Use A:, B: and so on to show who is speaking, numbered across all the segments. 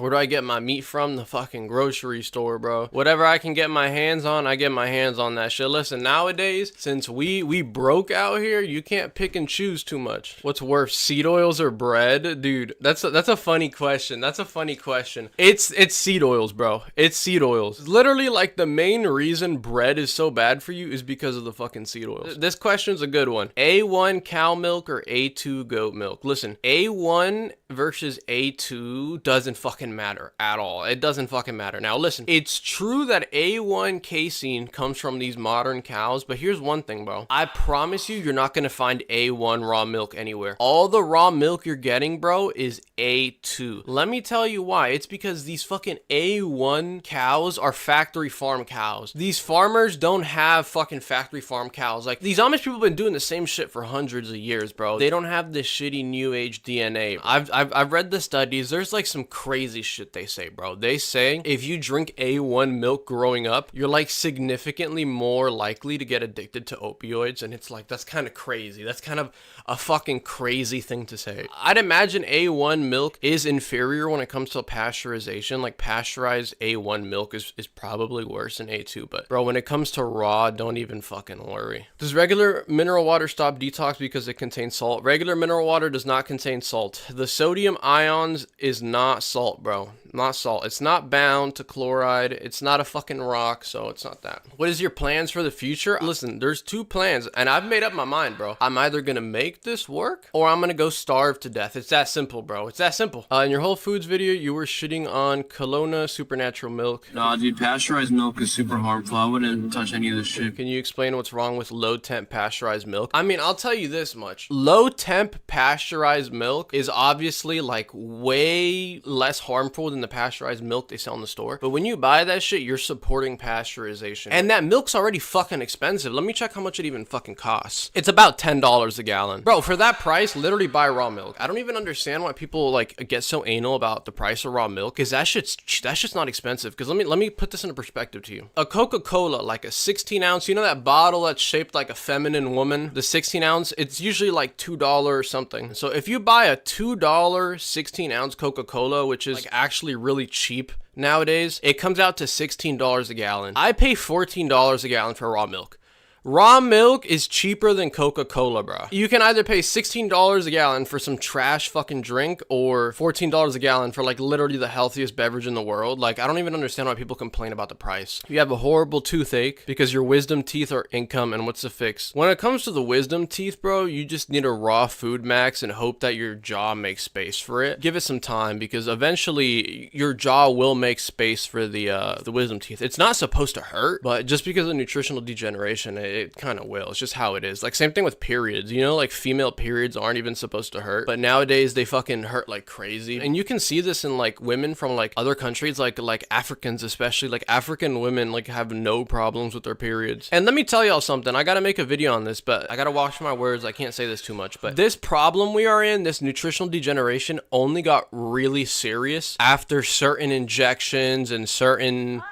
A: Where do I get my meat from? The fucking grocery store, bro. Whatever I can get my hands on, I get my hands on that shit. Listen, nowadays, since we broke out here, you can't pick and choose too much. What's worse, seed oils or bread? Dude, that's a funny question. That's a funny question. It's seed oils, bro. It's seed oils. Literally, like, the main reason bread is so bad for you is because of the fucking seed oils. This question's a good one. A1 cow milk or A2 goat milk? Listen, A1 versus A2 doesn't fucking matter at all. It doesn't fucking matter. Now, listen, it's true that A1 casein comes from these modern cows, but here's one thing, bro. I promise you, you're not gonna find A1 raw milk anywhere. All the raw milk you're getting, bro, is A2. Let me tell you why. It's because these fucking A1 cows are factory farm cows. These farmers don't have fucking factory farm cows. Like, these Amish people have been doing the same shit for hundreds of years, bro. They don't have this shitty new age DNA. I've read the studies. There's like some crazy shit they say, bro. They say if you drink A1 milk growing up, you're like significantly more likely to get addicted to opioids. And it's like, that's kind of crazy. That's kind of a fucking crazy thing to say. I'd imagine A1 milk is inferior when it comes to pasteurization. Like, pasteurized A1 milk is probably worse than A2. But bro, when it comes to raw, don't even fucking worry. Does regular mineral water stop detox because it contains salt? Regular mineral water does not contain salt. The sodium ions is not salt, bro. Not salt. It's not bound to chloride. It's not a fucking rock, so it's not that. What is your plans for the future? Listen, there's two plans, and I've made up my mind, bro. I'm either gonna make this work, or I'm gonna go starve to death. It's that simple, bro. It's that simple. In your Whole Foods video, you were shitting on Kelowna supernatural milk.
B: Nah, dude, pasteurized milk is super harmful. I wouldn't touch any of this shit.
A: Can you explain what's wrong with low-temp pasteurized milk? I mean, I'll tell you this much. Low-temp pasteurized milk is obviously, like, way less harmful than the pasteurized milk they sell in the store. But when you buy that shit, you're supporting pasteurization. And that milk's already fucking expensive. Let me check how much it even fucking costs. It's about $10 a gallon. Bro, for that price, literally buy raw milk. I don't even understand why people, like, get so anal about the price of raw milk, because that shit's not expensive. Because let me put this into perspective to you. A Coca-Cola, like a 16 ounce, you know that bottle that's shaped like a feminine woman? The 16 ounce, it's usually like $2 or something. So if you buy a $2 16 ounce Coca-Cola, which is like actually really cheap nowadays, it comes out to $16 a gallon. I pay $14 a gallon for raw milk. Raw milk is cheaper than Coca-Cola, bro. You can either pay $16 a gallon for some trash fucking drink, or $14 a gallon for, like, literally the healthiest beverage in the world. Like, I don't even understand why people complain about the price. You have a horrible toothache because your wisdom teeth are income, and what's the fix? When it comes to the wisdom teeth, bro, you just need a raw food max and hope that your jaw makes space for it. Give it some time, because eventually your jaw will make space for the wisdom teeth. It's not supposed to hurt, but just because of nutritional degeneration, it kind of will. It's just how it is. Like, same thing with periods, you know, like female periods aren't even supposed to hurt, but nowadays they fucking hurt like crazy. And you can see this in like women from like other countries, like Africans, especially like African women, like have no problems with their periods. And let me tell y'all something, I gotta make a video on this, but I gotta watch my words. I can't say this too much, but this problem we are in, this nutritional degeneration, only got really serious after certain injections and certain,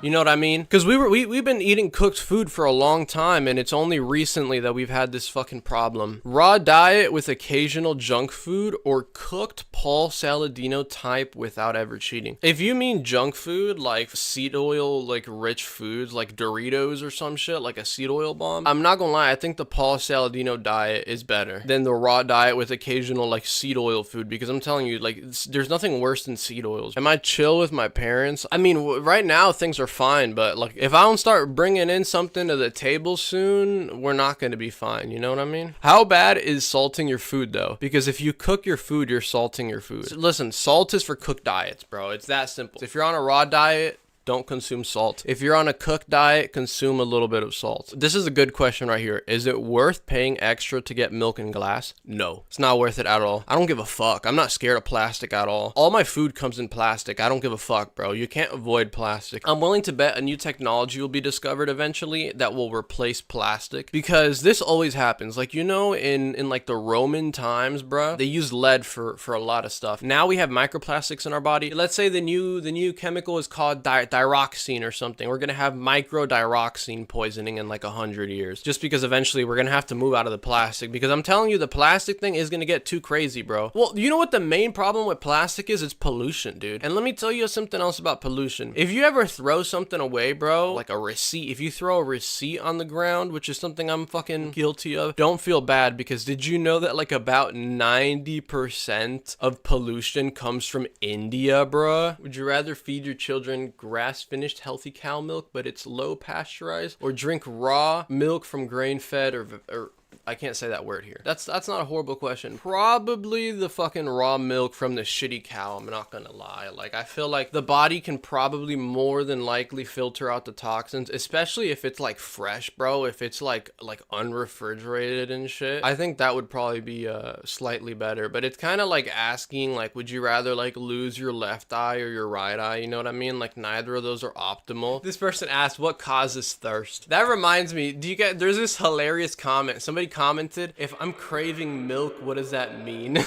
A: you know what I mean? Because we've been eating cooked food for a long time, and it's only recently that we've had this fucking problem. Raw diet with occasional junk food, or cooked Paul Saladino type without ever cheating. If you mean junk food, like seed oil, like rich foods, like Doritos or some shit, like a seed oil bomb, I'm not gonna lie, I think the Paul Saladino diet is better than the raw diet with occasional like seed oil food, because I'm telling you, like, there's nothing worse than seed oils. Am I chill with my parents? I mean, right now things are fine, but like, if I don't start bringing in something to the table soon, we're not going to be fine. You know what I mean? How bad is salting your food though? Because if you cook your food, you're salting your food. So listen, salt is for cooked diets, bro. It's that simple. If you're on a raw diet, don't consume salt. If you're on a cooked diet, consume a little bit of salt. This is a good question right here. Is it worth paying extra to get milk in glass? No, it's not worth it at all. I don't give a fuck. I'm not scared of plastic at all. All my food comes in plastic. I don't give a fuck, bro. You can't avoid plastic. I'm willing to bet a new technology will be discovered eventually that will replace plastic, because this always happens. Like, you know, in like the Roman times, bro, they used lead for a lot of stuff. Now we have microplastics in our body. Let's say the new chemical is called thyroxine or something. We're gonna have microdioxine poisoning in like 100 years, just because eventually we're gonna have to move out of the plastic, because I'm telling you, the plastic thing is gonna get too crazy, bro. Well, you know what the main problem with plastic is? It's pollution, dude. And let me tell you something else about pollution. If you ever throw something away, bro, like a receipt, if you throw a receipt on the ground, which is something I'm fucking guilty of, don't feel bad, because did you know that like about 90% of pollution comes from India, bruh? Would you rather feed your children grass-finished healthy cow milk, but it's low pasteurized, or drink raw milk from grain-fed or I can't say that word here. That's not a horrible question. Probably the fucking raw milk from the shitty cow, I'm not gonna lie. Like, I feel like the body can probably more than likely filter out the toxins, especially if it's like fresh, bro. If it's like unrefrigerated and shit, I think that would probably be slightly better. But it's kind of like asking, like, would you rather like lose your left eye or your right eye? You know what I mean? Like, neither of those are optimal. This person asked, what causes thirst? That reminds me, there's this hilarious comment. Somebody commented, if I'm craving milk, what does that mean?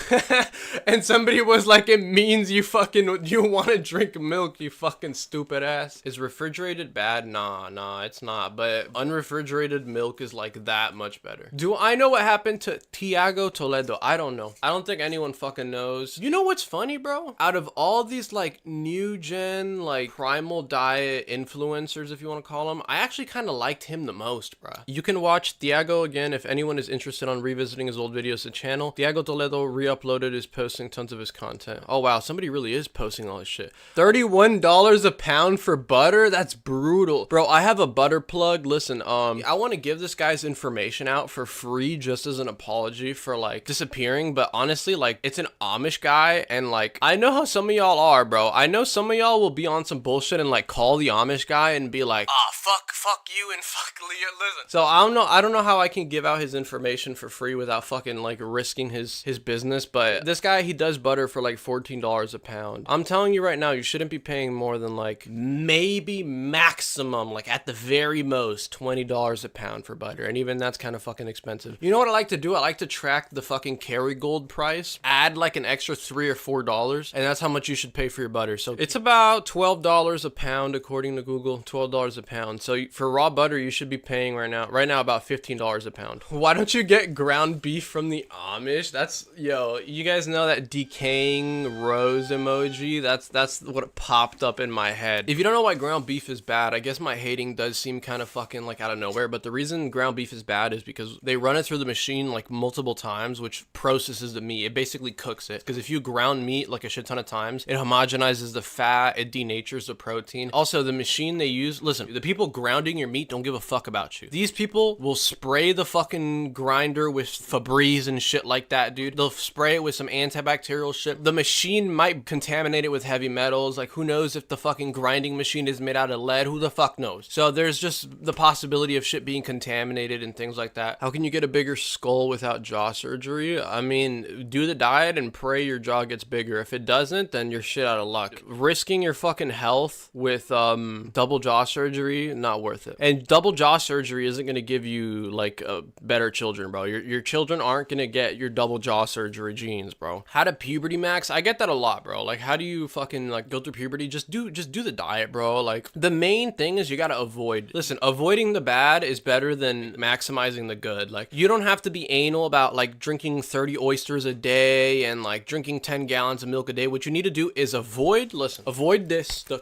A: And somebody was like, it means you want to drink milk, you fucking stupid ass. Is refrigerated bad? Nah, it's not. But unrefrigerated milk is like that much better. Do I know what happened to Thiago Toledo? I don't know. I don't think anyone fucking knows. You know what's funny, bro? Out of all these like new gen, like primal diet influencers, if you want to call them, I actually kind of liked him the most, bro. You can watch Thiago again if anyone is interested on revisiting his old videos to channel. Thiago Toledo Reuploaded is posting tons of his content. Oh wow, somebody really is posting all his shit. $31 a pound for butter? That's brutal. Bro, I have a butter plug. Listen, I want to give this guy's information out for free just as an apology for like disappearing, but honestly, like, it's an Amish guy, and like, I know how some of y'all are, bro. I know some of y'all will be on some bullshit and like call the Amish guy and be like, ah, fuck you and fuck Leah. Listen. So I don't know how I can give out his information for free without fucking like risking his business, but this guy, he does butter for like $14 a pound. I'm telling you right now, you shouldn't be paying more than like maybe maximum, like at the very most, $20 a pound for butter, and even that's kind of fucking expensive. You know what I like to do? I like to track the fucking Kerrygold price, add like an extra $3 or $4, and that's how much you should pay for your butter. So it's about $12 a pound according to Google. $12 a pound. So for raw butter, you should be paying right now about $15 a pound. Why don't you get ground beef from the Amish? That's, yo, you guys know that decaying rose emoji? That's what popped up in my head. If you don't know why ground beef is bad, I guess my hating does seem kind of fucking like out of nowhere, but the reason ground beef is bad is because they run it through the machine like multiple times, which processes the meat. It basically cooks it, because if you ground meat like a shit ton of times, it homogenizes the fat, it denatures the protein. Also, the machine they use, listen, the people grounding your meat don't give a fuck about you. These people will spray the fucking grinder with Febreze and shit like that, dude. They'll spray it with some antibacterial shit. The machine might contaminate it with heavy metals. Like, who knows if the fucking grinding machine is made out of lead? Who the fuck knows? So there's just the possibility of shit being contaminated and things like that. How can you get a bigger skull without jaw surgery? I mean, do the diet and pray your jaw gets bigger. If it doesn't, then you're shit out of luck. Risking your fucking health with double jaw surgery, not worth it. And double jaw surgery isn't gonna give you like better children, bro. Your children aren't gonna get your double jaw surgery genes, bro. How to puberty max? I get that a lot, bro. Like, how do you fucking like go through puberty? Just do the diet, bro. Like, the main thing is you gotta avoid. Listen, avoiding the bad is better than maximizing the good. Like, you don't have to be anal about like drinking 30 oysters a day and like drinking 10 gallons of milk a day. What you need to do is avoid this stuff.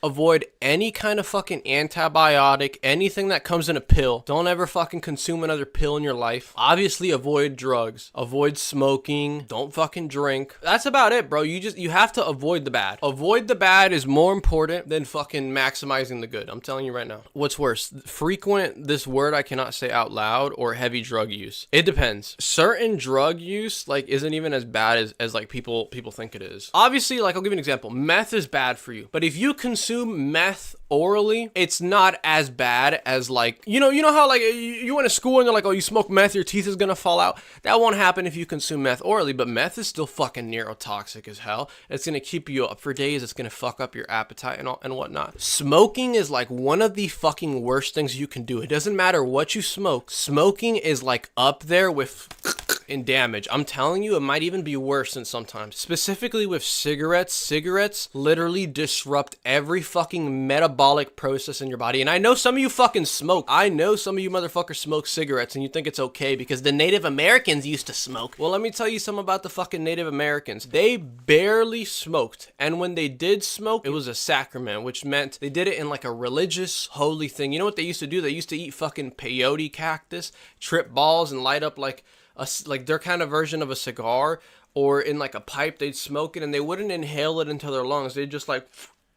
A: Avoid any kind of fucking antibiotic, anything that comes in a pill. Don't ever fucking consume another pill in your life. Obviously, avoid drugs. Avoid smoking. Don't fucking drink. That's about it, bro. You have to avoid the bad. Avoid the bad is more important than fucking maximizing the good. I'm telling you right now. What's worse? Frequent, this word I cannot say out loud, or heavy drug use? It depends. Certain drug use, like, isn't even as bad as like people think it is. Obviously, like, I'll give you an example. Meth is bad for you. But if you consume meth orally, it's not as bad as like, you know how like you went to school and they're like, oh, you smoke meth, your teeth is gonna fall out. That won't happen if you consume meth orally, but meth is still fucking neurotoxic as hell. It's gonna keep you up for days. It's gonna fuck up your appetite and whatnot. Smoking is like one of the fucking worst things you can do. It doesn't matter what you smoke. Smoking is like up there with in damage. I'm telling you, it might even be worse than sometimes. Specifically with cigarettes. Cigarettes literally disrupt every fucking metabolic process in your body. And I know some of you fucking smoke. I know some of you motherfuckers smoke cigarettes and you think it's okay because the Native Americans used to smoke. Well, let me tell you something about the fucking Native Americans. They barely smoked. And when they did smoke, it was a sacrament, which meant they did it in like a religious, holy thing. You know what they used to do? They used to eat fucking peyote cactus, trip balls, and light up like their kind of version of a cigar, or in like a pipe. They'd smoke it and they wouldn't inhale it into their lungs. They'd just like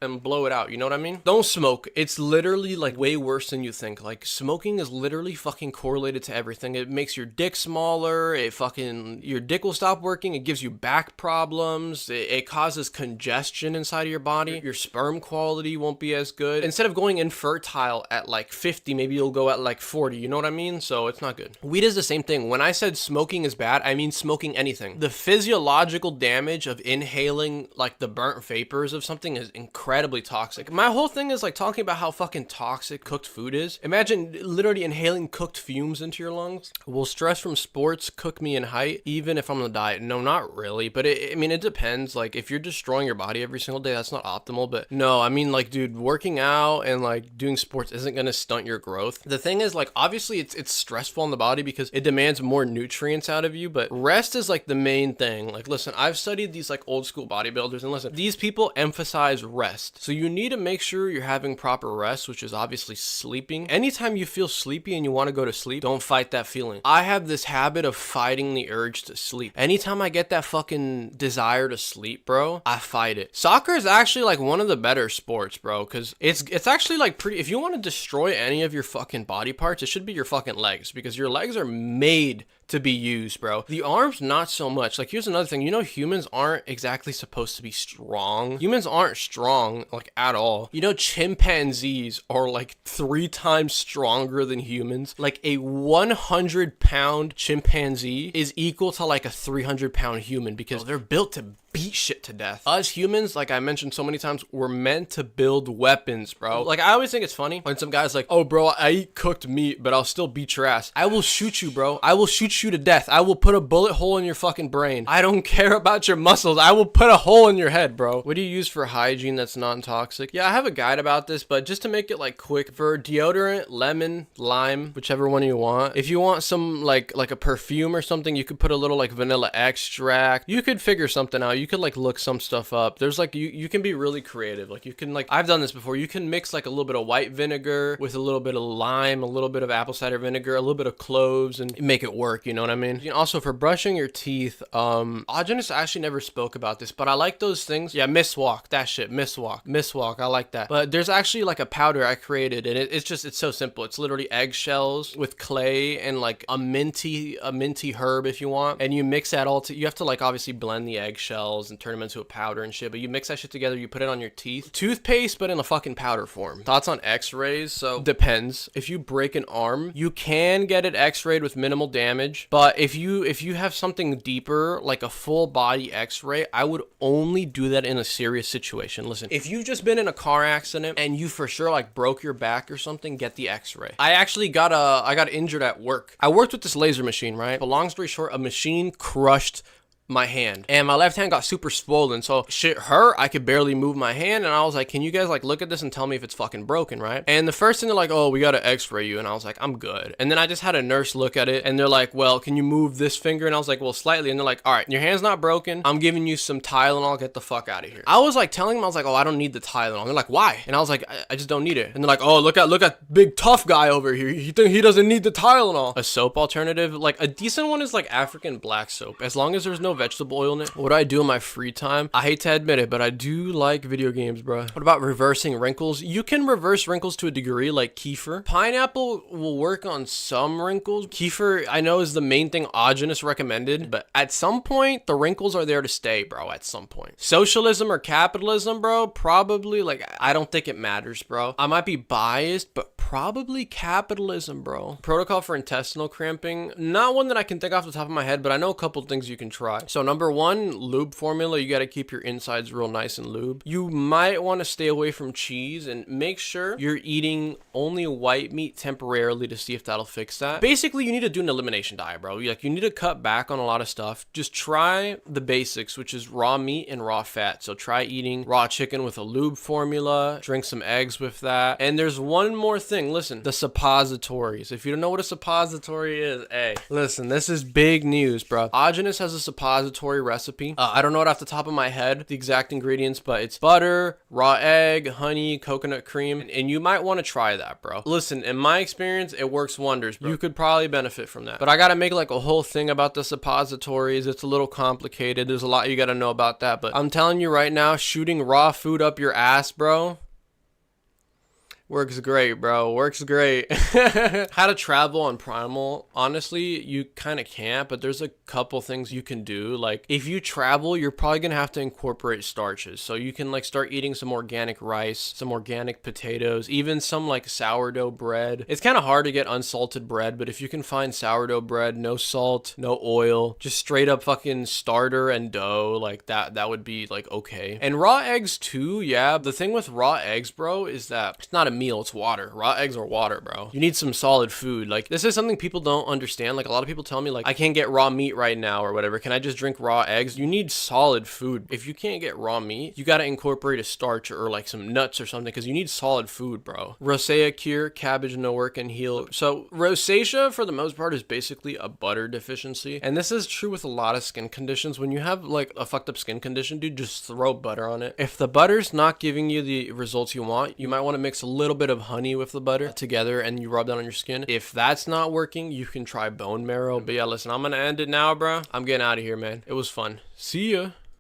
A: and blow it out, you know what I mean? Don't smoke. It's literally like way worse than you think. Like smoking is literally fucking correlated to everything. It makes your dick smaller. Your dick will stop working. It gives you back problems. It causes congestion inside of your body. Your sperm quality won't be as good. Instead of going infertile at like 50, maybe you'll go at like 40, you know what I mean? So it's not good. Weed is the same thing. When I said smoking is bad, I mean smoking anything. The physiological damage of inhaling like the burnt vapors of something is incredibly toxic. My whole thing is like talking about how fucking toxic cooked food is. Imagine literally inhaling cooked fumes into your lungs. Will stress from sports cook me in height even if I'm on a diet? No, not really, but I mean it depends. Like if you're destroying your body every single day, that's not optimal. But no, I mean like dude, working out and like doing sports isn't gonna stunt your growth. The thing is like obviously it's stressful on the body because it demands more nutrients out of you, but rest is like the main thing. Like listen, I've studied these like old school bodybuilders, and listen, these people emphasize rest. So you need to make sure you're having proper rest, which is obviously sleeping. Anytime you feel sleepy and you want to go to sleep, don't fight that feeling. I have this habit of fighting the urge to sleep. Anytime I get that fucking desire to sleep, bro, I fight it. Soccer is actually like one of the better sports, bro, because it's actually like pretty. If you want to destroy any of your fucking body parts, it should be your fucking legs, because your legs are made to be used, bro. The arms, not so much. Like here's another thing, you know, humans aren't exactly supposed to be strong. Humans aren't strong like at all. You know, chimpanzees are like 3 times stronger than humans. Like a 100-pound chimpanzee is equal to like a 300-pound human, because they're built to beat shit to death. Us humans, like I mentioned so many times, we're meant to build weapons, bro. Like I always think it's funny when some guy's like, oh bro, I eat cooked meat but I'll still beat your ass. I will shoot you, bro. I will shoot you to death. I will put a bullet hole in your fucking brain. I don't care about your muscles. I will put a hole in your head, bro. What do you use for hygiene that's non-toxic? Yeah, I have a guide about this, but just to make it like quick, for deodorant, lemon, lime, whichever one you want. If you want some like a perfume or something, you could put a little like vanilla extract. You could figure something out. You could like look some stuff up. There's like you can be really creative. Like you can, like I've done this before, you can mix like a little bit of white vinegar with a little bit of lime, a little bit of apple cider vinegar, a little bit of cloves, and make it work, you know what I mean? You know, also for brushing your teeth, Augustus actually never spoke about this, but I like those things. Yeah, miswalk, that shit, miswalk, I like that. But there's actually like a powder I created, and it's so simple. It's literally eggshells with clay and like a minty herb if you want, and you mix that all you have to like obviously blend the eggshells and turn them into a powder and shit, but you mix that shit together, you put it on your teeth. Toothpaste, but in a fucking powder form. Thoughts on x-rays? So depends. If you break an arm, you can get it x-rayed with minimal damage, but if you have something deeper, like a full body x-ray, I would only do that in a serious situation. Listen, if you've just been in a car accident and you for sure like broke your back or something, get the x-ray. I actually I got injured at work. I worked with this laser machine, right? But long story short, a machine crushed my hand, and my left hand got super swollen, so shit hurt. I could barely move my hand, and I was like, can you guys like look at this and tell me if it's fucking broken, right? And the first thing they're like, oh, we gotta x-ray you, and I was like, I'm good. And then I just had a nurse look at it, and they're like, well, can you move this finger? And I was like, well, slightly. And they're like, all right, your hand's not broken, I'm giving you some Tylenol, get the fuck out of here. I was like telling them, I was like, oh, I don't need the Tylenol. And they're like, why? And I was like, I just don't need it. And they're like, oh, look at big tough guy over here, he think he doesn't need the Tylenol. A soap alternative, like a decent one, is like African black soap, as long as there's no vegetable oil in it. What do I do in my free time? I hate to admit it, but I do like video games, bro. What about reversing wrinkles? You can reverse wrinkles to a degree, like kefir. Pineapple will work on some wrinkles. Kefir, I know, is the main thing Augustus recommended, but at some point, the wrinkles are there to stay, bro, at some point. Socialism or capitalism, bro? Probably, like, I don't think it matters, bro. I might be biased, but probably capitalism, bro. Protocol for intestinal cramping. Not one that I can think off the top of my head, but I know a couple things you can try. So number one, lube formula. You got to keep your insides real nice and lube. You might want to stay away from cheese and make sure you're eating only white meat temporarily to see if that'll fix that. Basically, you need to do an elimination diet, bro. Like, you need to cut back on a lot of stuff. Just try the basics, which is raw meat and raw fat. So try eating raw chicken with a lube formula, drink some eggs with that. And there's one more thing. Listen, the suppositories. If you don't know what a suppository is, hey, listen, this is big news, bro. ᴄဃᴘᴘᴘᴘ has a suppository recipe. I don't know it off the top of my head, the exact ingredients, but it's butter, raw egg, honey, coconut cream, and you might want to try that, bro. Listen, in my experience, it works wonders, bro. You could probably benefit from that. But I gotta make like a whole thing about the suppositories. It's a little complicated. There's a lot you gotta know about that, but I'm telling you right now, shooting raw food up your ass, bro, works great, bro. Works great. How to travel on primal. Honestly, you kind of can't, but there's a couple things you can do. Like, if you travel, you're probably gonna have to incorporate starches. So you can like start eating some organic rice, some organic potatoes, even some like sourdough bread. It's kind of hard to get unsalted bread, but if you can find sourdough bread, no salt, no oil, just straight up fucking starter and dough, like that would be like okay. And raw eggs too, yeah. The thing with raw eggs, bro, is that it's not a meal, it's water. Raw eggs are water, bro. You need some solid food. Like, this is something people don't understand. Like, a lot of people tell me like, I can't get raw meat right now or whatever, can I just drink raw eggs? You need solid food. If you can't get raw meat, you got to incorporate a starch or like some nuts or something, because you need solid food, bro. Rosacea cure, cabbage no work and heal. So rosacea for the most part is basically a butter deficiency, and this is true with a lot of skin conditions. When you have like a fucked up skin condition, dude, just throw butter on it. If the butter's not giving you the results you want, you might want to mix a little bit of honey with the butter together and you rub that on your skin. If that's not working, you can try bone marrow. But yeah, listen, I'm gonna end it now, bro. I'm getting out of here, man. It was fun. See ya.